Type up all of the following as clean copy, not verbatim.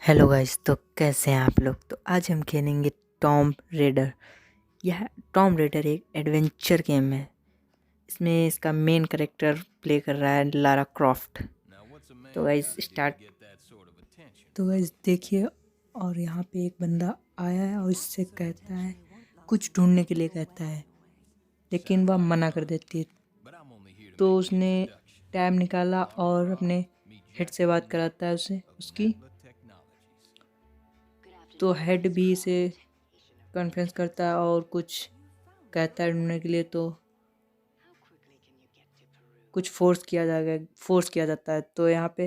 Hello guys, तो कैसे हैं आप लोग। तो आज हम खेलेंगे टॉम रेडर। यह टॉम रेडर एक एडवेंचर गेम है। इसमें इसका मेन कैरेक्टर प्ले कर रहा है लारा क्रॉफ्ट। तो गाइस स्टार्ट। तो गाइस देखिए, और यहाँ पे एक बंदा आया है और इससे कहता है, कुछ ढूंढने के लिए कहता है, लेकिन वह मना कर देती है। तो उसने टैब निकाला और अपने हेड से बात कराता है उसे उसकी। तो हेड भी इसे कॉन्फ्रेंस करता है और कुछ कहता है ढूंढने के लिए। तो कुछ फोर्स किया जाता है। तो यहाँ पे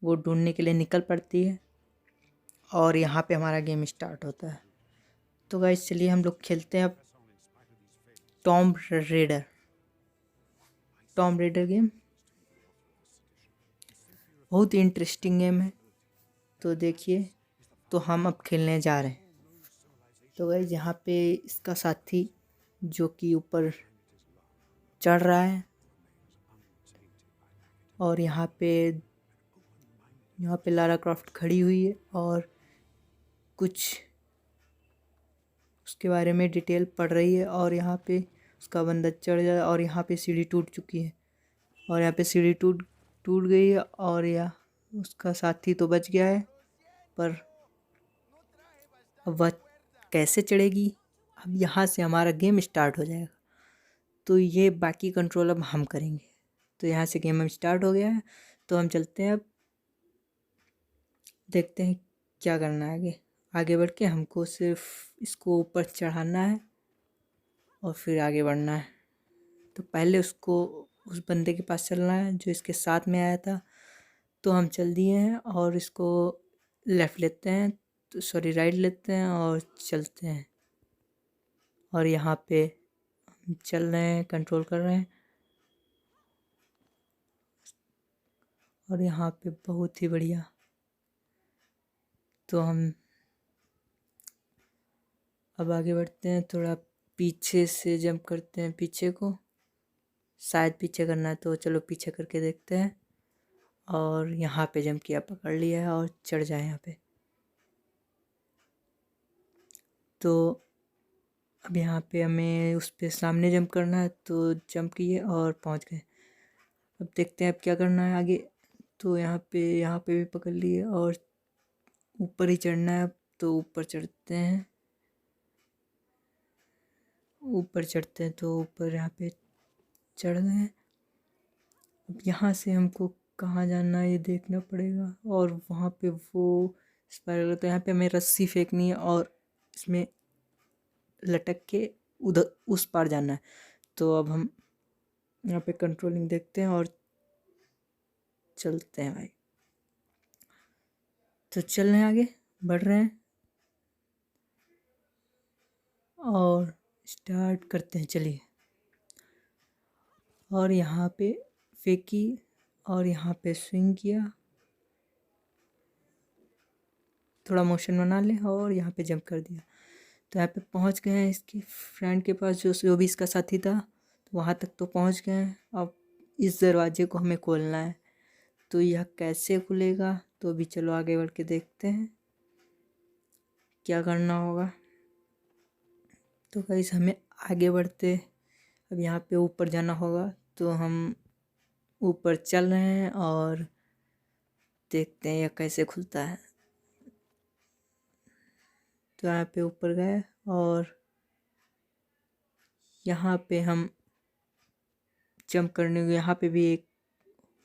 वो ढूंढने के लिए निकल पड़ती है और यहाँ पे हमारा गेम स्टार्ट होता है। तो गाइस चलिए हम लोग खेलते हैं अब Tomb Raider. Tomb Raider game बहुत ही इंटरेस्टिंग गेम है। तो देखिए, तो हम अब खेलने जा रहे हैं। तो गाइस यहाँ पे इसका साथी जो कि ऊपर चढ़ रहा है और यहाँ पे लारा क्रॉफ्ट खड़ी हुई है और कुछ उसके बारे में डिटेल पढ़ रही है। और यहाँ पे उसका बंदा चढ़ जाए और यहाँ पे सीढ़ी टूट चुकी है और यहाँ पे सीढ़ी टूट टूट गई है और यह उसका साथी तो बच गया है, पर अब वह कैसे चढ़ेगी। अब यहाँ से हमारा गेम स्टार्ट हो जाएगा। तो ये बाकी कंट्रोल अब हम करेंगे। तो यहाँ से गेम अब स्टार्ट हो गया है। तो हम चलते हैं, अब देखते हैं क्या करना है आगे। आगे बढ़ के हमको सिर्फ इसको ऊपर चढ़ाना है और फिर आगे बढ़ना है। तो पहले उसको उस बंदे के पास चलना है जो इसके साथ में आया था। तो हम चल दिए हैं और इसको लेफ़्ट लेते हैं, तो सॉरी राइट लेते हैं और चलते हैं। और यहाँ पे हम चल रहे हैं, कंट्रोल कर रहे हैं। और यहाँ पे बहुत ही बढ़िया। तो हम अब आगे बढ़ते हैं, थोड़ा पीछे से जंप करते हैं। पीछे को शायद पीछे करना है, तो चलो पीछे करके देखते हैं। और यहाँ पे जंप किया, पकड़ लिया है और चढ़ जाए यहाँ पे। तो अब यहाँ पे हमें उस पे सामने जंप करना है, तो जंप किए और पहुँच गए। अब देखते हैं अब क्या करना है आगे। तो यहाँ पे भी पकड़ लिए और ऊपर ही चढ़ना है। अब तो ऊपर चढ़ते हैं, तो ऊपर यहाँ पे चढ़ गए हैं। अब यहाँ से हमको कहाँ जाना है ये देखना पड़ेगा। और वहाँ पे वो स्पाइरल, तो यहाँ पे हमें रस्सी फेंकनी है और इसमें लटक के उधर उस पार जाना है। तो अब हम यहाँ पे कंट्रोलिंग देखते हैं और चलते हैं भाई। तो चल रहे हैं, आगे बढ़ रहे हैं और स्टार्ट करते हैं। चलिए, और यहाँ पे फेंकी और यहाँ पे स्विंग किया, थोड़ा मोशन बना ले और यहाँ पे जंप कर दिया। तो यहाँ पे पहुँच गए हैं इसकी फ्रेंड के पास, जो भी इसका साथी था। तो वहाँ तक तो पहुँच गए हैं। अब इस दरवाजे को हमें खोलना है। तो यह कैसे खुलेगा, तो अभी चलो आगे बढ़ के देखते हैं क्या करना होगा। तो गाइस हमें आगे बढ़ते, अब यहाँ पे ऊपर जाना होगा। तो हम ऊपर चल रहे हैं और देखते हैं यह कैसे खुलता है। तो यहाँ पे ऊपर गए और यहाँ पे हम जंप करने को, यहाँ पे भी एक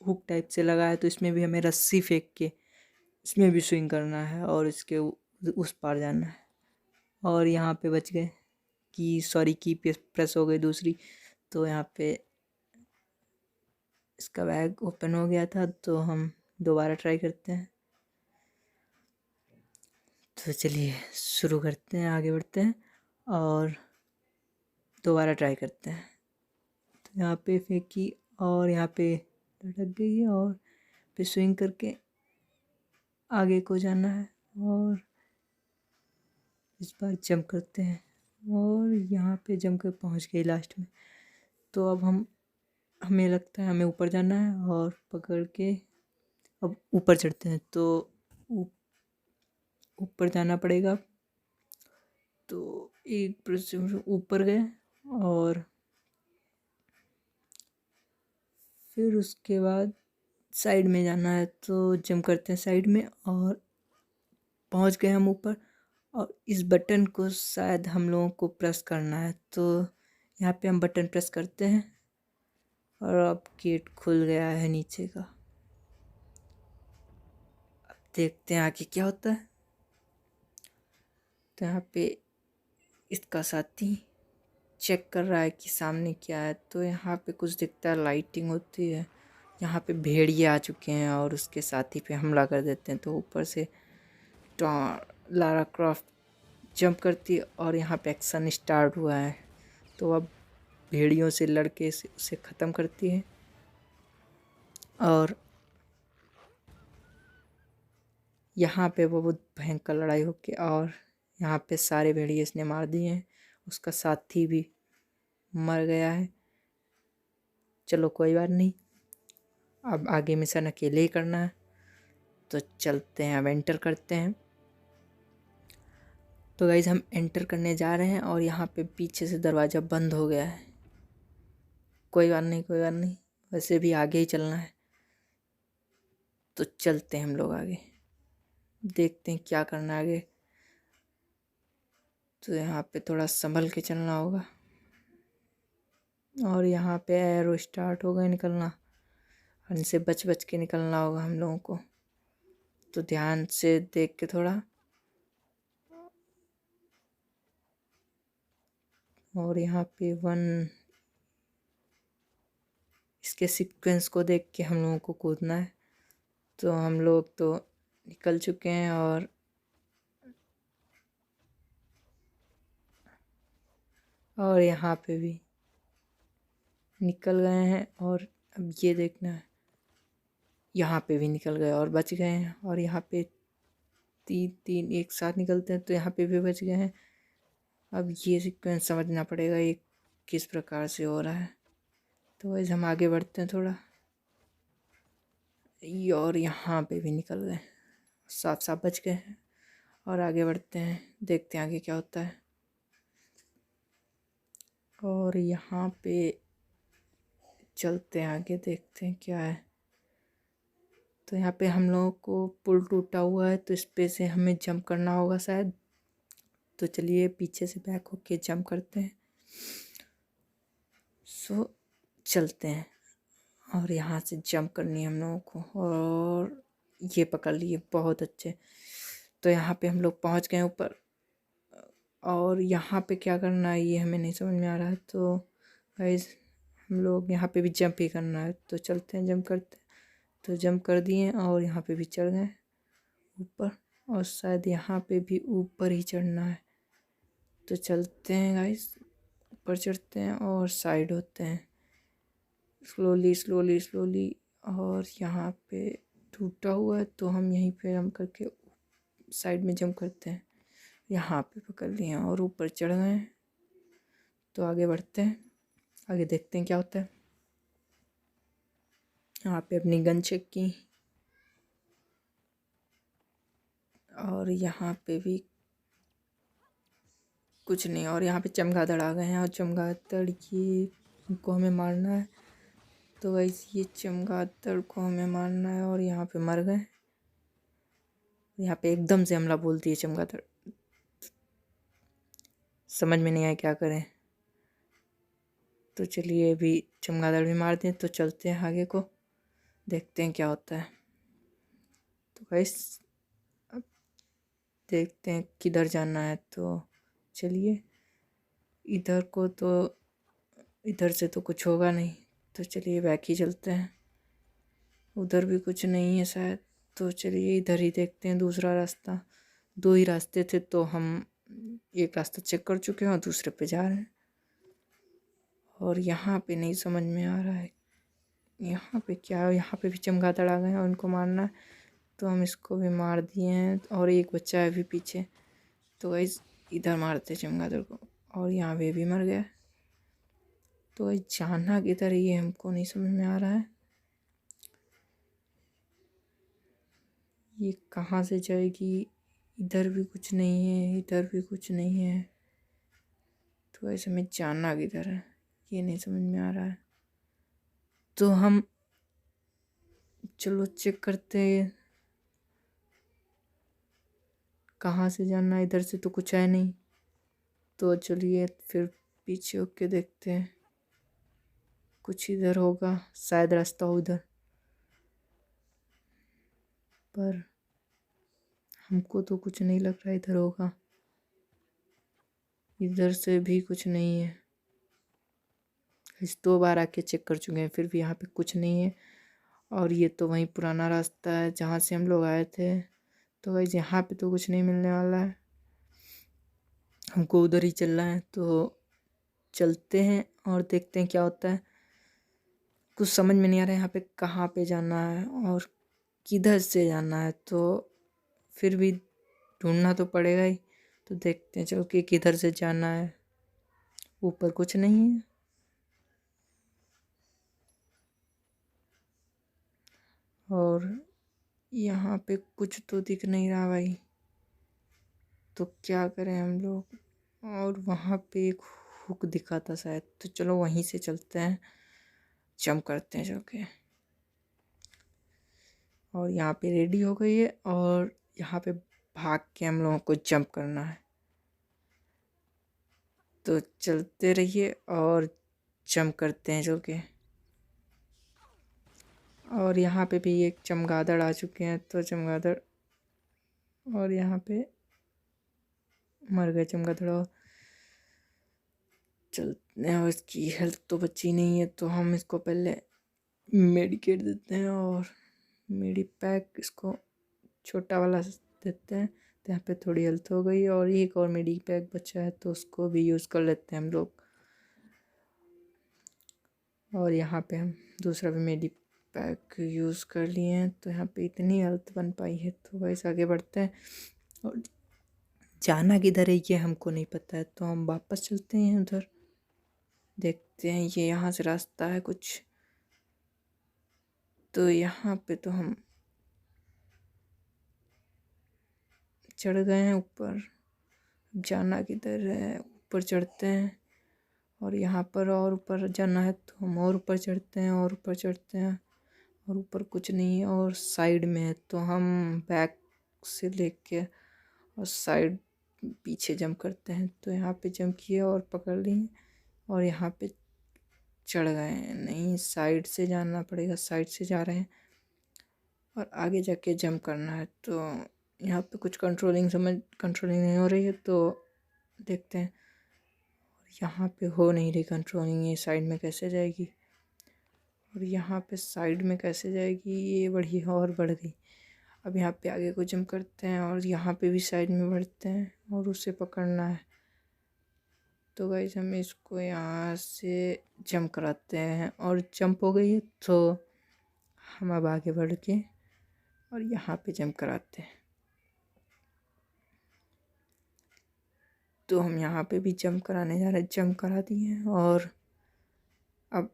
हुक टाइप से लगा है। तो इसमें भी हमें रस्सी फेंक के इसमें भी स्विंग करना है और इसके उस पार जाना है। और यहाँ पे बच गए की प्रेस हो गई दूसरी। तो यहाँ पे इसका बैग ओपन हो गया था। तो हम दोबारा ट्राई करते हैं। तो चलिए शुरू करते हैं, आगे बढ़ते हैं और दोबारा ट्राई करते हैं। तो यहाँ पे फेंकी और यहाँ पे लटक गई है और पे स्विंग करके आगे को जाना है। और इस बार जंप करते हैं और यहाँ पे जंप कर पहुँच गई लास्ट में। तो अब हमें लगता है हमें ऊपर जाना है और पकड़ के अब ऊपर चढ़ते हैं। तो ऊपर जाना पड़ेगा। तो एक ब्रिज से ऊपर गए और फिर उसके बाद साइड में जाना है, तो जंप करते हैं साइड में और पहुंच गए हम ऊपर। और इस बटन को शायद हम लोगों को प्रेस करना है, तो यहाँ पे हम बटन प्रेस करते हैं और अब गेट खुल गया है नीचे का। अब देखते हैं आगे क्या होता है। तो यहाँ पे इसका साथी चेक कर रहा है कि सामने क्या है। तो यहाँ पे कुछ दिखता है, लाइटिंग होती है। यहाँ पे भेड़िए आ चुके हैं और उसके साथी पे हमला कर देते हैं। तो ऊपर से लारा क्रॉफ्ट जंप करती है और यहाँ पे एक्शन स्टार्ट हुआ है। तो अब भेड़ियों से लड़के से उसे ख़त्म करती है और यहाँ पे वो बहुत भयंकर लड़ाई होके और यहाँ पे सारे भेड़िए इसने मार दिए हैं। उसका साथी भी मर गया है। चलो कोई बात नहीं, अब आगे मिशन अकेले ही करना है। तो चलते हैं, अब एंटर करते हैं। तो गाइज हम एंटर करने जा रहे हैं और यहाँ पे पीछे से दरवाज़ा बंद हो गया है। कोई बात नहीं, कोई बात नहीं, वैसे भी आगे ही चलना है। तो चलते हैं हम लोग आगे, देखते हैं क्या करना है आगे। तो यहाँ पे थोड़ा संभल के चलना होगा और यहाँ पे एरो स्टार्ट हो गए निकलना, इनसे बच बच के निकलना होगा हम लोगों को। तो ध्यान से देख के थोड़ा, और यहाँ पे इसके सीक्वेंस को देख के हम लोगों को कूदना है। तो हम लोग तो निकल चुके हैं और यहाँ पे भी निकल गए हैं। और अब ये देखना है, यहाँ पे भी निकल गए और बच गए हैं। और यहाँ पे तीन एक साथ निकलते हैं, तो यहाँ पे भी बच गए हैं। अब ये सीक्वेंस समझना पड़ेगा ये किस प्रकार से हो रहा है। तो वैसे हम आगे बढ़ते हैं थोड़ा, और यहाँ पे भी निकल गए, साफ साफ बच गए हैं। और आगे बढ़ते हैं, देखते हैं आगे क्या होता है। और यहाँ पे चलते हैं आगे, देखते हैं क्या है। तो यहाँ पे हम लोगों को पुल टूटा हुआ है, तो इस पे से हमें जंप करना होगा शायद। तो चलिए पीछे से बैक होके जंप करते हैं। सो चलते हैं और यहाँ से जंप करनी है हम लोगों को। और ये पकड़ लिए, बहुत अच्छे। तो यहाँ पे हम लोग पहुँच गए ऊपर, और यहाँ पे क्या करना है ये हमें नहीं समझ में आ रहा है। तो गाइस हम लोग यहाँ पे भी जंप ही करना है, तो चलते हैं जंप करते हैं। तो जंप कर दिए और यहाँ पे भी चढ़ गए ऊपर, और शायद यहाँ पे भी ऊपर ही चढ़ना है। तो चलते हैं गाइस, ऊपर चढ़ते हैं और साइड होते हैं स्लोली स्लोली स्लोली। और यहाँ पे टूटा हुआ है, तो हम यहीं पे जंप करके साइड में जंप करते हैं। यहाँ पे पकड़ लिए और ऊपर चढ़ गए हैं। तो आगे बढ़ते हैं, आगे देखते हैं क्या होता है। यहाँ पे अपनी गन चेक की, और यहाँ पे भी कुछ नहीं। और यहाँ पे चमगादड़ आ गए हैं, और चमगादड़ ये को हमें मारना है। तो वैसे ये चमगादड़ को हमें मारना है, और यहाँ पे मर गए। यहाँ पे एकदम से हमला बोलती है चमगादड़, समझ में नहीं आया क्या करें। तो चलिए अभी चमगादड़ भी मार दें। तो चलते हैं आगे को, देखते हैं क्या होता है। तो गाइस अब देखते हैं किधर जाना है। तो चलिए इधर को, तो इधर से तो कुछ होगा नहीं, तो चलिए बैक ही चलते हैं। उधर भी कुछ नहीं है शायद, तो चलिए इधर ही देखते हैं दूसरा रास्ता। दो ही रास्ते थे, तो हम एक रास्ता चेक कर चुके हैं और दूसरे पे जा रहे हैं। और यहाँ पे नहीं समझ में आ रहा है यहाँ पे क्या है। यहाँ पे भी चमगादड़ आ गए हैं और उनको मारना है, तो हम इसको भी मार दिए हैं। और एक बच्चा है अभी पीछे, तो गाइस इधर मारते चमगादड़ को, और यहाँ पे भी मर गया। तो गाइस जाना किधर ये हमको नहीं समझ में आ रहा है। ये कहाँ से जाएगी इधर भी कुछ नहीं है, इधर भी कुछ नहीं है। तो ऐसे में जाना किधर है ये नहीं समझ में आ रहा है। तो हम चलो चेक करते हैं कहाँ से जाना है। इधर से तो कुछ है नहीं, तो चलिए फिर पीछे होके देखते हैं, कुछ इधर होगा शायद, रास्ता हो उधर, पर हमको तो कुछ नहीं लग रहा इधर होगा। इधर से भी कुछ नहीं है। इस 2 बार आके चेक कर चुके हैं, फिर भी यहाँ पे कुछ नहीं है। और ये तो वही पुराना रास्ता है जहाँ से हम लोग आए थे। तो गाइस यहाँ पे तो कुछ नहीं मिलने वाला है, हमको उधर ही चलना है। तो चलते हैं और देखते हैं क्या होता है। कुछ समझ में नहीं आ रहा है यहाँ पे कहाँ पे जाना है और किधर से जाना है। तो फिर भी ढूंढना तो पड़ेगा ही। तो देखते हैं चलो कि किधर से जाना है। ऊपर कुछ नहीं है, और यहाँ पे कुछ तो दिख नहीं रहा भाई। तो क्या करें हम लोग। और वहाँ पे एक हुक दिखा था शायद, तो चलो वहीं से चलते हैं, जंप करते हैं चल के। और यहाँ पे रेडी हो गई है और यहाँ पे भाग के हम लोगों को जंप करना है। तो चलते रहिए और जंप करते हैं चल के। और यहाँ पे भी एक चमगादड़ आ चुके हैं, तो चमगादड़, और यहाँ पे मर गए चमगादड़। और चलते हैं, और इसकी हेल्थ तो बची नहीं है, तो हम इसको पहले मेडिकेट देते हैं और मेडी पैक इसको छोटा वाला देते हैं। तो यहाँ पे थोड़ी हेल्थ हो गई और एक और मेडी पैक बचा है, तो उसको भी यूज़ कर लेते हैं हम लोग। और यहाँ पे हम दूसरा भी मेडी पैक यूज़ कर लिए हैं, तो यहाँ पे इतनी हेल्थ बन पाई है। तो वैसे आगे बढ़ते हैं, और जाना किधर है ये हमको नहीं पता है, तो हम वापस चलते हैं उधर, देखते हैं ये यहाँ से रास्ता है कुछ। तो यहाँ पे तो हम चढ़ गए हैं ऊपर, जाना किधर है, ऊपर चढ़ते हैं। और यहाँ पर और ऊपर जाना है, तो हम और ऊपर चढ़ते हैं और ऊपर चढ़ते हैं, और ऊपर कुछ नहीं है और साइड में है। तो हम बैक से लेके और साइड पीछे जंप करते हैं। तो यहाँ पे जंप किए और पकड़ लिए और यहाँ पे चढ़ गए हैं। नहीं, साइड से जाना पड़ेगा, साइड से जा रहे हैं और आगे जाके जंप करना है। तो यहाँ पे कुछ कंट्रोलिंग नहीं हो रही है, तो देखते हैं। यहाँ पे हो नहीं रही कंट्रोलिंग, ये साइड में कैसे जाएगी, और यहाँ पे साइड में कैसे जाएगी, ये बढ़ी और बढ़ गई। अब यहाँ पे आगे को जंप करते हैं और यहाँ पे भी साइड में बढ़ते हैं और उसे पकड़ना है। तो गाइस हम इसको यहाँ से जंप कराते हैं और जंप हो गई है, तो हम अब आगे बढ़ के और यहाँ पे जंप कराते हैं। तो हम यहाँ पे भी जंप कराने जा रहे हैं, जंप करा दिए हैं। और अब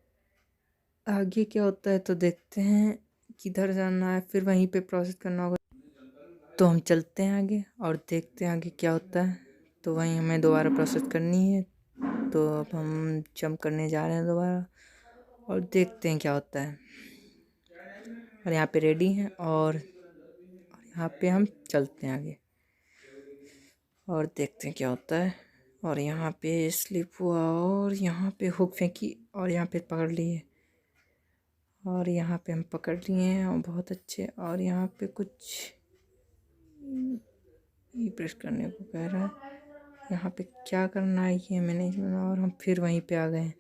आगे क्या होता है तो देखते हैं, किधर जाना है, फिर वहीं पे प्रोसेस करना होगा। तो हम चलते हैं आगे और देखते हैं आगे क्या होता है। तो वहीं हमें दोबारा प्रोसेस करनी है। तो अब हम जंप करने जा रहे हैं दोबारा और देखते हैं क्या होता है। और यहाँ पे रेडी हैं और यहाँ पे हम चलते हैं आगे और देखते हैं क्या होता है। और यहाँ पे स्लिप हुआ और यहाँ पे हुक फेंकी और यहाँ पे पकड़ लिए, और यहाँ पे हम पकड़ लिए हैं और बहुत अच्छे। और यहाँ पे कुछ ये प्रेस करने को कह रहा है, यहाँ पे क्या करना है ये मैंने नहीं जाना। और हम फिर वहीं पे आ गए,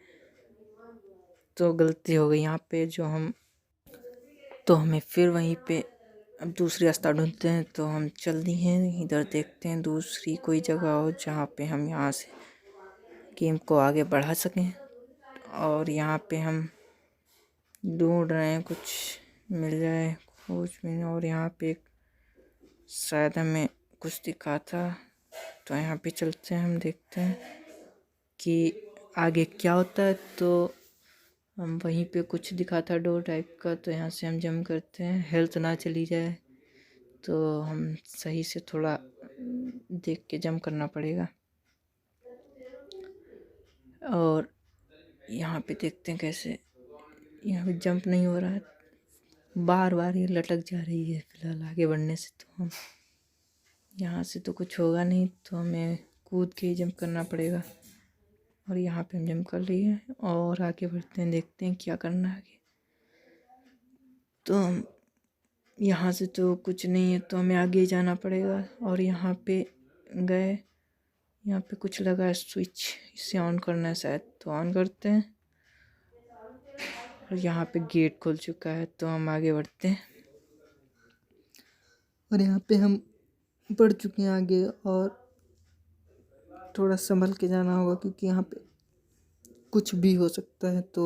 तो गलती हो गई यहाँ पे जो हम, तो हमें फिर वहीं पे अब दूसरी रास्ता ढूंढते हैं। तो हम चल दिए हैं इधर, देखते हैं दूसरी कोई जगह हो जहाँ पे हम यहाँ से गेम को आगे बढ़ा सकें। और यहाँ पे हम ढूंढ रहे हैं कुछ मिल जाए कुछ भी। और यहाँ पे एक शायद हमें कुछ दिखा था, तो यहाँ पे चलते हैं, हम देखते हैं कि आगे क्या होता है। तो हम वहीं पे कुछ दिखा था डोर टाइप का, तो यहाँ से हम जंप करते हैं, हेल्थ ना चली जाए। तो हम सही से थोड़ा देख के जंप करना पड़ेगा। और यहाँ पे देखते हैं कैसे यहाँ पे जंप नहीं हो रहा है, बार बार ये लटक जा रही है। फिलहाल आगे बढ़ने से तो हम यहाँ से तो कुछ होगा नहीं, तो हमें कूद के ही जंप करना पड़ेगा। और यहाँ पे हम जंप कर लिए हैं और आगे बढ़ते हैं, देखते हैं क्या करना है आगे। तो हम यहाँ से तो कुछ नहीं है, तो हमें आगे जाना पड़ेगा। और यहाँ पे गए, यहाँ पे कुछ लगा है स्विच, इसे ऑन करना है शायद, तो ऑन करते हैं। और यहाँ पे गेट खुल चुका है, तो हम आगे बढ़ते हैं। और यहाँ पे हम बढ़ चुके हैं आगे, और थोड़ा संभल के जाना होगा क्योंकि यहाँ पे कुछ भी हो सकता है। तो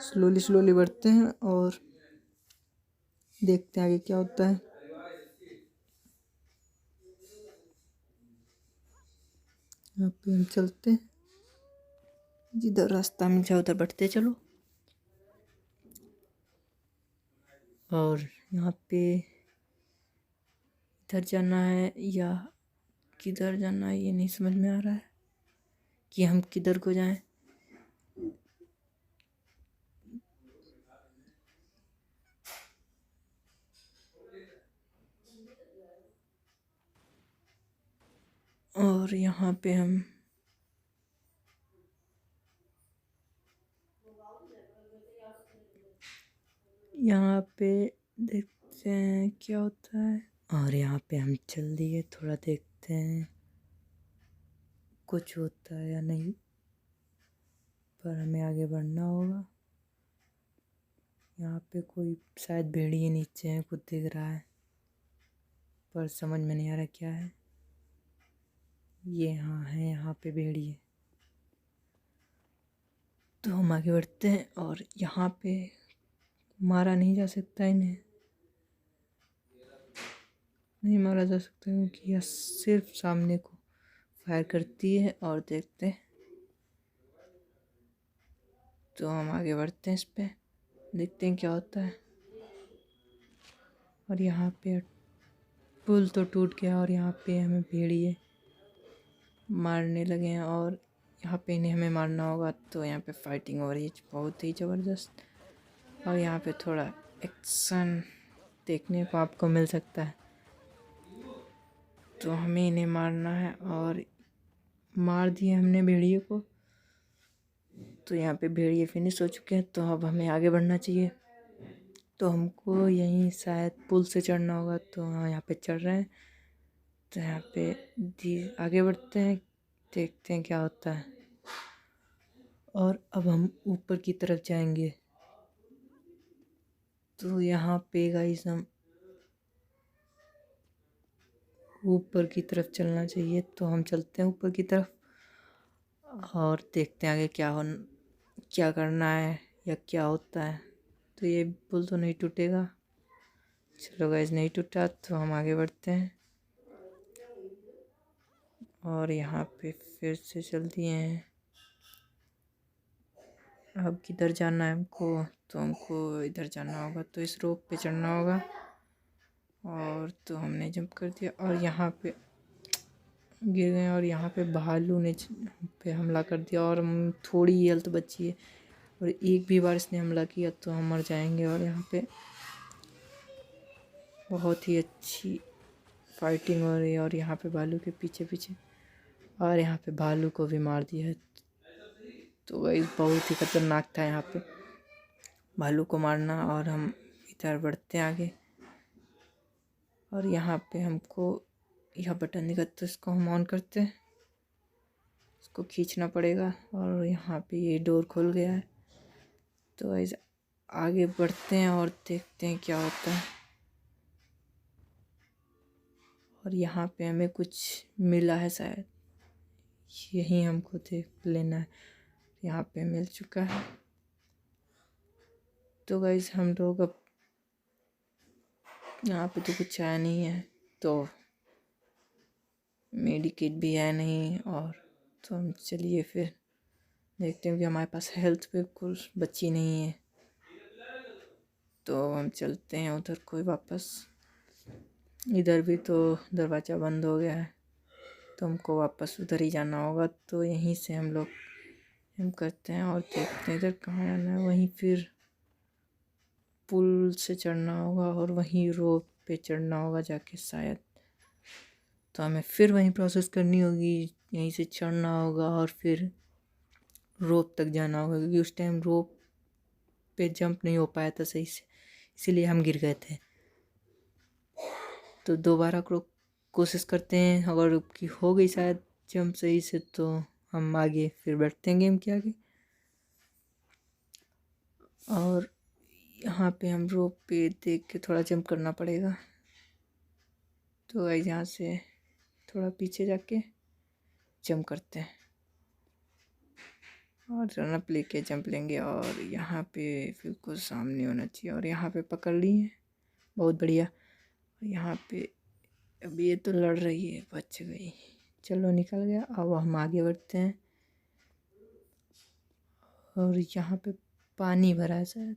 स्लोली स्लोली बढ़ते हैं और देखते हैं आगे क्या होता है। यहाँ पे हम चलते हैं, जिधर रास्ता मिल जाए उधर बढ़ते चलो। और यहाँ पे इधर जाना है या किधर जाना है ये नहीं समझ में आ रहा है कि हम किधर को जाएं। और यहाँ पे हम यहाँ पे देखते हैं क्या होता है। और यहाँ पे हम चल दिए, थोड़ा देखते हैं कुछ होता है या नहीं, पर हमें आगे बढ़ना होगा। यहाँ पे कोई शायद भेड़िए नीचे है, कुछ दिख रहा है पर समझ में नहीं आ रहा क्या है ये। हाँ है यहाँ पे भेड़िए, तो हम आगे बढ़ते हैं। और यहाँ पे मारा नहीं जा सकता, इन्हें नहीं मारा जा सकता क्योंकि यह सिर्फ सामने को फायर करती है। और देखते हैं, तो हम आगे बढ़ते हैं, इस पे देखते हैं क्या होता है। और यहाँ पे पुल तो टूट गया और यहाँ पे हमें भेड़िए मारने लगे हैं और यहाँ पे इन्हें हमें मारना होगा। तो यहाँ पे फाइटिंग हो रही है बहुत ही ज़बरदस्त, और यहाँ पे थोड़ा एक्शन देखने को आपको मिल सकता है। तो हमें इन्हें मारना है और मार दिए हमने भेड़िए को। तो यहाँ पे भेड़िए फिनिश हो चुके हैं, तो अब हमें आगे बढ़ना चाहिए। तो हमको यहीं शायद पुल से चढ़ना होगा, तो हाँ यहाँ पे चढ़ रहे हैं। तो यहाँ पे आगे बढ़ते हैं, देखते हैं क्या होता है। और अब हम ऊपर की तरफ जाएंगे। तो यहाँ पे गाइस हम ऊपर की तरफ चलना चाहिए, तो हम चलते हैं ऊपर की तरफ और देखते हैं आगे क्या करना है या क्या होता है। तो ये पुल तो नहीं टूटेगा, चलो गाइस नहीं टूटा, तो हम आगे बढ़ते हैं। और यहाँ पे फिर से चल दिए हैं। अब किधर जाना है हमको, तो हमको इधर जाना होगा, तो इस रोप पे चढ़ना होगा। और तो हमने जंप कर दिया और यहाँ पे गिर गए। और यहाँ पे भालू ने पे हमला कर दिया और हम थोड़ी ही हेल्थ बची है, और एक भी बार इसने हमला किया तो हम मर जाएंगे। और यहाँ पे बहुत ही अच्छी फाइटिंग हो रही है, और यहाँ पे भालू के पीछे पीछे, और यहाँ पे भालू को भी मार दिया है। तो वही बहुत ही खतरनाक था यहाँ पे भालू को मारना। और हम इधर बढ़ते हैं आगे। और यहाँ पे हमको यह बटन दिखा, तो इसको हम ऑन करते हैं, इसको खींचना पड़ेगा। और यहाँ पे ये डोर खुल गया है, तो ऐसे आगे बढ़ते हैं और देखते हैं क्या होता है। और यहाँ पे हमें कुछ मिला है शायद, यही हमको देख लेना है। यहाँ पे मिल चुका है। तो गाइस हम लोग अब यहाँ पे तो कुछ आया नहीं है, तो मेडिकेट भी है नहीं। और तो हम चलिए फिर देखते हैं कि हमारे पास हेल्थ बिल्कुल बची नहीं है, तो हम चलते हैं उधर कोई वापस। इधर भी तो दरवाज़ा बंद हो गया है, तो हमको वापस उधर ही जाना होगा। तो यहीं से हम लोग हम करते हैं और देखते हैं इधर कहाँ जाना है। वहीं फिर पुल से चढ़ना होगा और वहीं रोप पे चढ़ना होगा जाके शायद। तो हमें फिर वहीं प्रोसेस करनी होगी, यहीं से चढ़ना होगा और फिर रोप तक जाना होगा, क्योंकि उस टाइम रोप पे जंप नहीं हो पाया था सही से, इसीलिए हम गिर गए थे। तो दोबारा कोशिश करते हैं, अगर की हो गई शायद जंप सही से तो हम आगे फिर बैठते हैं गेम के आगे। और यहाँ पे हम रोप पे देख के थोड़ा जंप करना पड़ेगा। तो यहाँ से थोड़ा पीछे जाके जंप करते हैं और रनअप लेके जंप लेंगे। और यहाँ पे बिल्कुल सामने होना चाहिए और यहाँ पे पकड़ ली है, बहुत बढ़िया। यहाँ पे अब ये तो लड़ रही है, बच गई, चलो निकल गया। अब हम आगे बढ़ते हैं और यहाँ पे पानी भरा है शायद,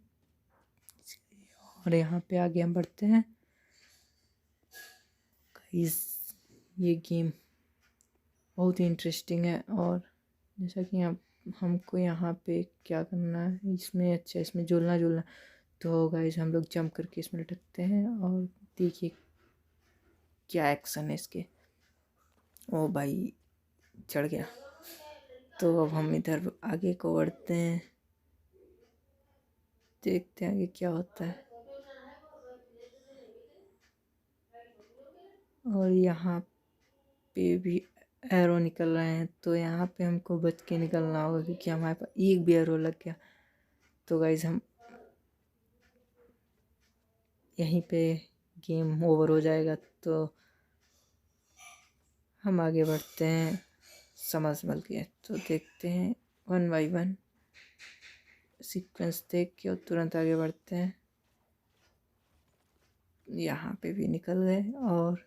और यहाँ पे आगे हम बढ़ते हैं। गाइस ये गेम बहुत ही इंटरेस्टिंग है। और जैसा कि हमको यहाँ पे क्या करना है, इसमें अच्छा इसमें झूलना। तो गाइस हम लोग जंप करके इसमें लटकते हैं और देखिए क्या एक्शन है इसके। ओ भाई चढ़ गया। तो अब हम इधर आगे को बढ़ते हैं, देखते हैं आगे क्या होता है। और यहाँ पे भी एरो निकल रहे हैं, तो यहाँ पे हमको बच के निकलना होगा, क्योंकि हमारे पास एक भी एरो लग गया तो गाइस हम यहीं पे गेम ओवर हो जाएगा। तो हम आगे बढ़ते हैं समझ के। तो देखते हैं 1 बाय 1 सीक्वेंस देख के और तुरंत आगे बढ़ते हैं। यहाँ पे भी निकल गए और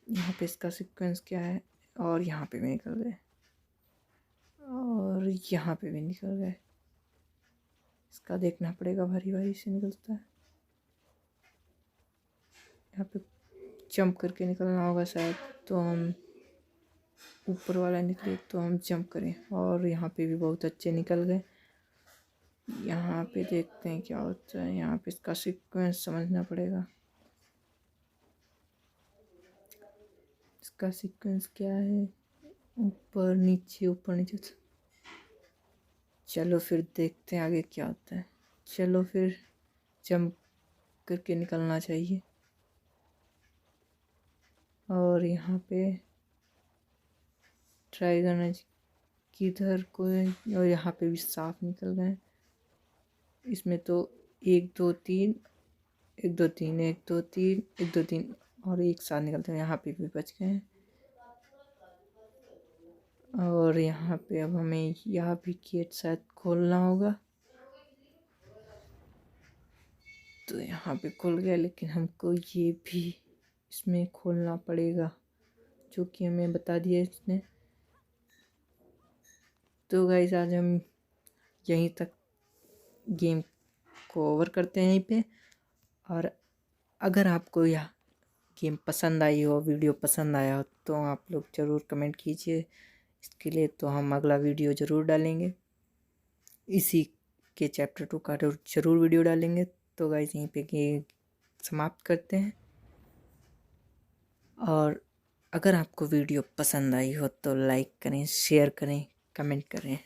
यहाँ पे इसका सीक्वेंस क्या है, और यहाँ पे भी निकल गए और यहाँ पे भी निकल गए। इसका देखना पड़ेगा, भारी से निकलता है। यहाँ पे जंप करके निकलना होगा शायद, तो हम ऊपर वाला निकले तो हम जंप करें। और यहाँ पे भी बहुत अच्छे निकल गए। यहाँ पे देखते हैं क्या होता है। यहाँ पे इसका सीक्वेंस समझना पड़ेगा, इसका सीक्वेंस क्या है, ऊपर नीचे। चलो फिर देखते हैं आगे क्या होता है। चलो फिर जंप करके निकलना चाहिए। और यहाँ पे ट्राई करना किधर कोई, और यहाँ पे भी साफ निकल गए। इसमें तो 1 2 3 1 2 3 1 2 3 1 2 3 और एक साथ निकलते हैं। यहाँ पे भी बच गए हैं। और यहाँ पे अब हमें यहाँ भी गेट शायद खोलना होगा। तो यहाँ पे खुल गया, लेकिन हमको ये भी इसमें खोलना पड़ेगा, जो कि हमें बता दिया इसने। तो गाइस आज हम यहीं तक गेम को ओवर करते हैं यहीं पे। और अगर आपको यह गेम पसंद आई हो, वीडियो पसंद आया हो, तो आप लोग ज़रूर कमेंट कीजिए इसके लिए। तो हम अगला वीडियो ज़रूर डालेंगे, इसी के चैप्टर 2 का ज़रूर वीडियो डालेंगे। तो गाइस यहीं पे ये समाप्त करते हैं। और अगर आपको वीडियो पसंद आई हो तो लाइक करें, शेयर करें, कमेंट करें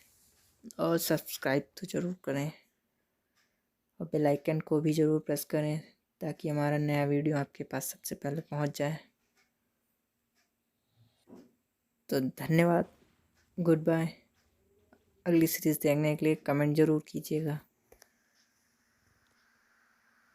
और सब्सक्राइब तो ज़रूर करें और बेल आइकन को भी ज़रूर प्रेस करें, ताकि हमारा नया वीडियो आपके पास सबसे पहले पहुंच जाए। तो धन्यवाद, गुड बाय। अगली सीरीज़ देखने के लिए कमेंट ज़रूर कीजिएगा।